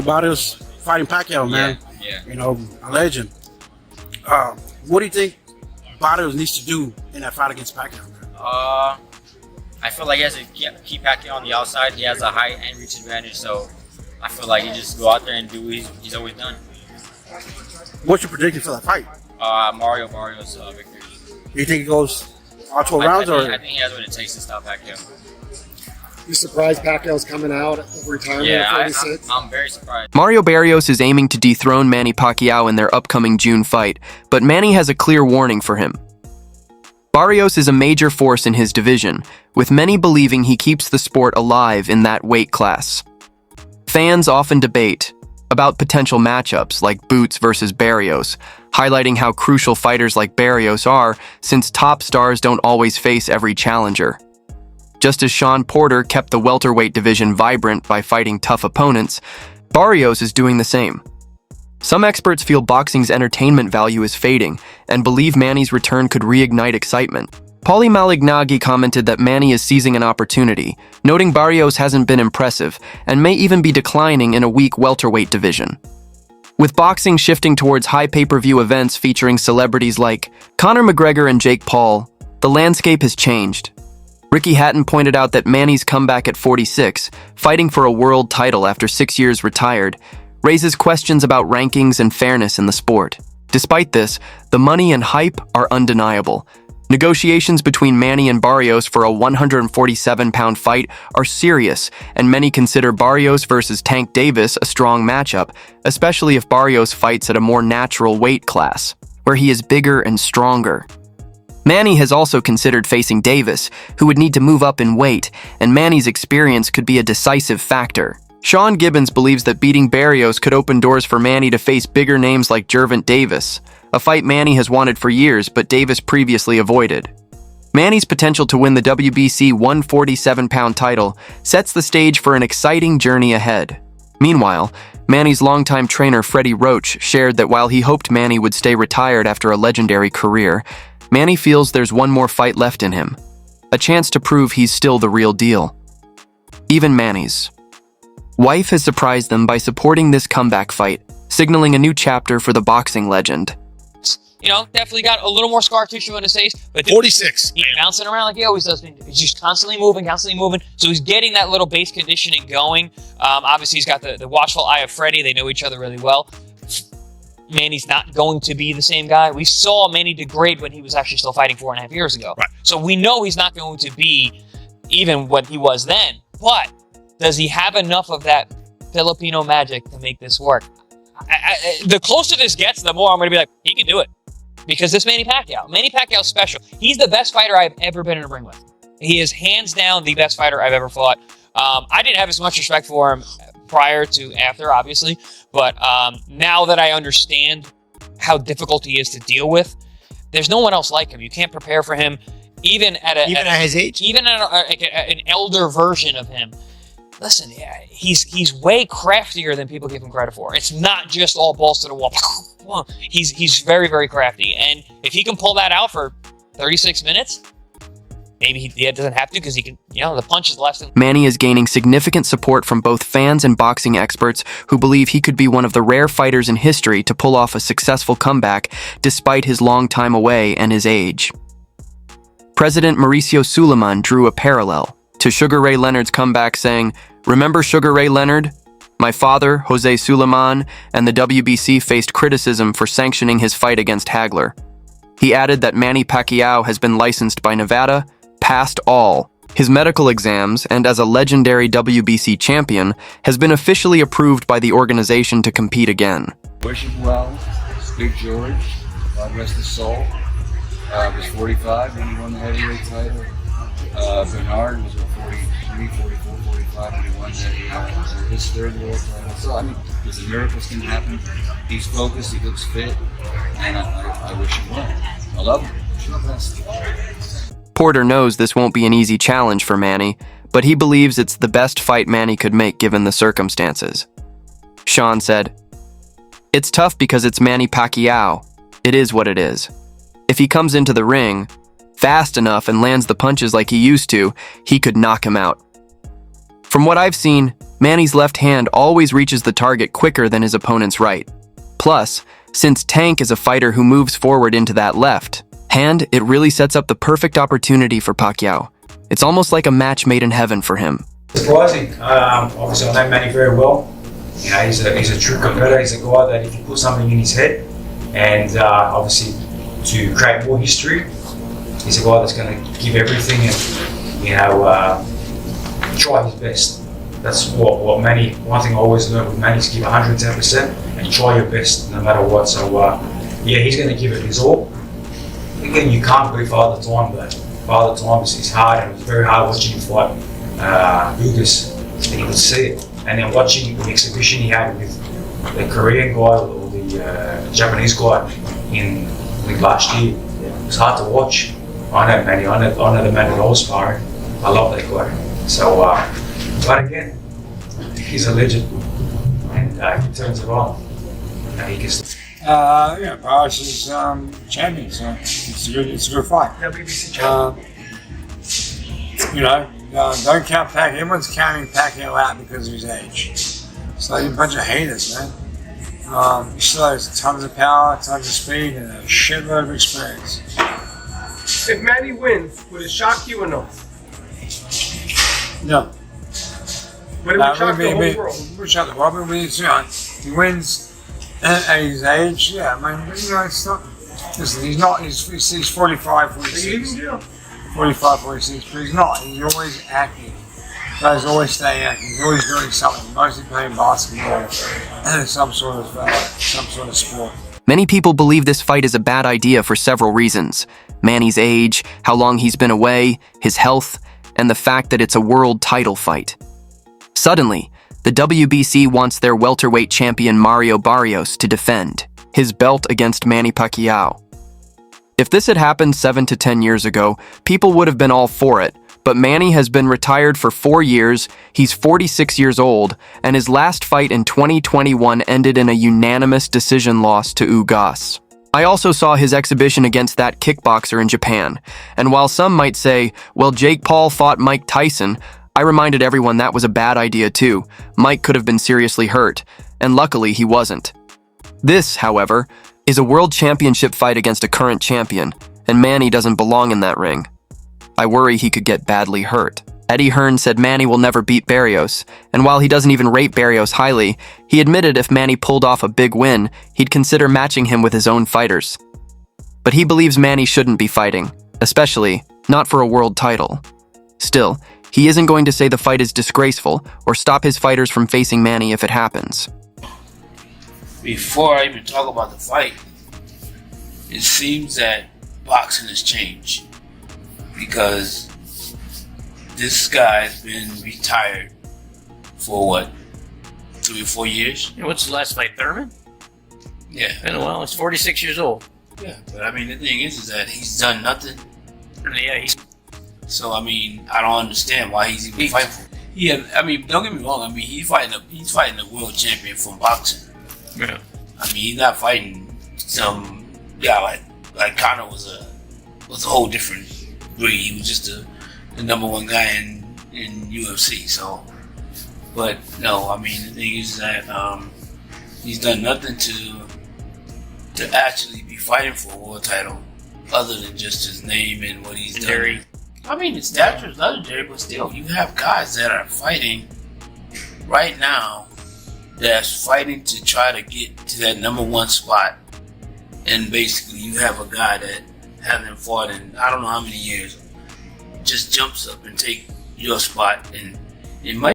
Barrios fighting Pacquiao, man. Yeah. You know, a legend. What do you think Barrios needs to do in that fight against Pacquiao, man? I feel like he has to keep Pacquiao on the outside. He has a height and reach advantage, so I feel like he just go out there and do what he's always done. What's your prediction for that fight? Mario Barrios victory. Do you think it goes all 12 rounds? I think he has what it takes to stop Pacquiao. You surprised Pacquiao's coming out of retirement at 46? I'm very surprised. Mario Barrios is aiming to dethrone Manny Pacquiao in their upcoming June fight, but Manny has a clear warning for him. Barrios is a major force in his division, with many believing he keeps the sport alive in that weight class. Fans often debate about potential matchups like Boots versus Barrios, highlighting how crucial fighters like Barrios are since top stars don't always face every challenger. Just as Sean Porter kept the welterweight division vibrant by fighting tough opponents, Barrios is doing the same. Some experts feel boxing's entertainment value is fading and believe Manny's return could reignite excitement. Paulie Malignaggi commented that Manny is seizing an opportunity, noting Barrios hasn't been impressive and may even be declining in a weak welterweight division. With boxing shifting towards high pay-per-view events featuring celebrities like Conor McGregor and Jake Paul, the landscape has changed. Ricky Hatton pointed out that Manny's comeback at 46, fighting for a world title after 6 years retired, raises questions about rankings and fairness in the sport. Despite this, the money and hype are undeniable. Negotiations between Manny and Barrios for a 147-pound fight are serious, and many consider Barrios versus Tank Davis a strong matchup, especially if Barrios fights at a more natural weight class, where he is bigger and stronger. Manny has also considered facing Davis, who would need to move up in weight, and Manny's experience could be a decisive factor. Sean Gibbons believes that beating Barrios could open doors for Manny to face bigger names like Gervonta Davis, a fight Manny has wanted for years but Davis previously avoided. Manny's potential to win the WBC 147-pound title sets the stage for an exciting journey ahead. Meanwhile, Manny's longtime trainer Freddie Roach shared that while he hoped Manny would stay retired after a legendary career, Manny feels there's one more fight left in him, a chance to prove he's still the real deal. Even Manny's wife has surprised them by supporting this comeback fight, signaling a new chapter for the boxing legend. You know, definitely got a little more scar tissue in his face, but 46. He's bouncing around like he always does. He's just constantly moving. So he's getting that little base conditioning going. Obviously, he's got the watchful eye of Freddie. They know each other really well. Manny's not going to be the same guy. We saw Manny degrade when he was actually still fighting 4.5 years ago. Right. So we know he's not going to be even what he was then. But does he have enough of that Filipino magic to make this work? The closer this gets, the more I'm going to be like, he can do it. Because this Manny Pacquiao's special. He's the best fighter I've ever been in a ring with. He is hands down the best fighter I've ever fought. I didn't have as much respect for him prior to after, obviously. But now that I understand how difficult he is to deal with, there's no one else like him. You can't prepare for him, even at his age? Even at an elder version of him. Listen, yeah, he's way craftier than people give him credit for. It's not just all balls to the wall. He's very, very crafty. And if he can pull that out for 36 minutes, maybe he doesn't have to because he can, the punch is less than... Manny is gaining significant support from both fans and boxing experts who believe he could be one of the rare fighters in history to pull off a successful comeback despite his long time away and his age. President Mauricio Suleiman drew a parallel to Sugar Ray Leonard's comeback, saying, "Remember Sugar Ray Leonard? My father, Jose Suleiman, and the WBC faced criticism for sanctioning his fight against Hagler." He added that Manny Pacquiao has been licensed by Nevada, passed all his medical exams, and as a legendary WBC champion, has been officially approved by the organization to compete again. Wish him well. Big George, God rest his soul, was 45 when he won the heavyweight title. Bernard was 43, 44, 45 when he won his third world title. So, there's miracles can happen. He's focused, he looks fit, and I wish him well. I love him. Wish him the best. Porter knows this won't be an easy challenge for Manny, but he believes it's the best fight Manny could make given the circumstances. Sean said, "It's tough because it's Manny Pacquiao. It is what it is. If he comes into the ring fast enough and lands the punches like he used to, he could knock him out." From what I've seen, Manny's left hand always reaches the target quicker than his opponent's right. Plus, since Tank is a fighter who moves forward into that left hand, it really sets up the perfect opportunity for Pacquiao. It's almost like a match made in heaven for him. Surprising. Obviously, I know Manny very well. You know, he's a true competitor. He's a guy that if you put something in his head, and obviously to create more history, he's a guy that's going to give everything and, you know, try his best. That's what Manny, one thing I always learned with Manny is give 110% and try your best no matter what. So yeah, he's going to give it his all. Again, you can't beat Father Time, but Father Time is hard, and it's very hard watching him fight Ugas, and you could see it. And then watching the exhibition he had with the Korean guy or the Japanese guy in last year, it was hard to watch. I know Manny, I know the man that I was sparring. I love that guy. So, but again, he's a legend, and he turns it on. And he gets. Yeah, Barrios is champion, so it's a good fight. You know, don't count Pacquiao. Everyone's counting Pacquiao out because of his age. So you're a bunch of haters, man. He still has tons of power, tons of speed, and a shitload of experience. If Manny wins, would it shock you or no? No. Would it shock the whole world? It would shock the world, but you know, he wins at his age, yeah, I mean, you know, it's not, listen, he's 45, 46. 45, 46, but he's not. He's always active. He's always staying active. He's always doing something. Mostly playing basketball and some sort of sport. Many people believe this fight is a bad idea for several reasons. Manny's age, how long he's been away, his health, and the fact that it's a world title fight. Suddenly, the WBC wants their welterweight champion Mario Barrios to defend his belt against Manny Pacquiao. If this had happened 7 to 10 years ago, people would have been all for it, but Manny has been retired for 4 years, he's 46 years old, and his last fight in 2021 ended in a unanimous decision loss to Ugas. I also saw his exhibition against that kickboxer in Japan, and while some might say, well, Jake Paul fought Mike Tyson, I reminded everyone that was a bad idea too. Mike could have been seriously hurt, and luckily he wasn't. This, however, is a world championship fight against a current champion, and Manny doesn't belong in that ring. I worry he could get badly hurt. Eddie Hearn said Manny will never beat Barrios, and while he doesn't even rate Barrios highly, he admitted if Manny pulled off a big win, he'd consider matching him with his own fighters. But he believes Manny shouldn't be fighting, especially not for a world title. Still, he isn't going to say the fight is disgraceful or stop his fighters from facing Manny if it happens. Before I even talk about the fight, it seems that boxing has changed because this guy's been retired for what, 3 or 4 years? Yeah, what's the last fight, Thurman? Yeah. Been a while. He's 46 years old. Yeah, but I mean the thing is that he's done nothing. Yeah, So I mean I don't understand why he's even fighting for. Yeah, I mean don't get me wrong. I mean he's fighting a world champion from boxing. Yeah. I mean he's not fighting some guy like Conor was a whole different breed. He was just the number one guy in UFC. So, but no, I mean the thing is that he's done nothing to actually be fighting for a world title, other than just his name and what he's done. I mean, his stature is legendary, but still, you have guys that are fighting right now that's fighting to try to get to that number one spot, and basically you have a guy that hasn't fought in I don't know how many years, just jumps up and take your spot, and it might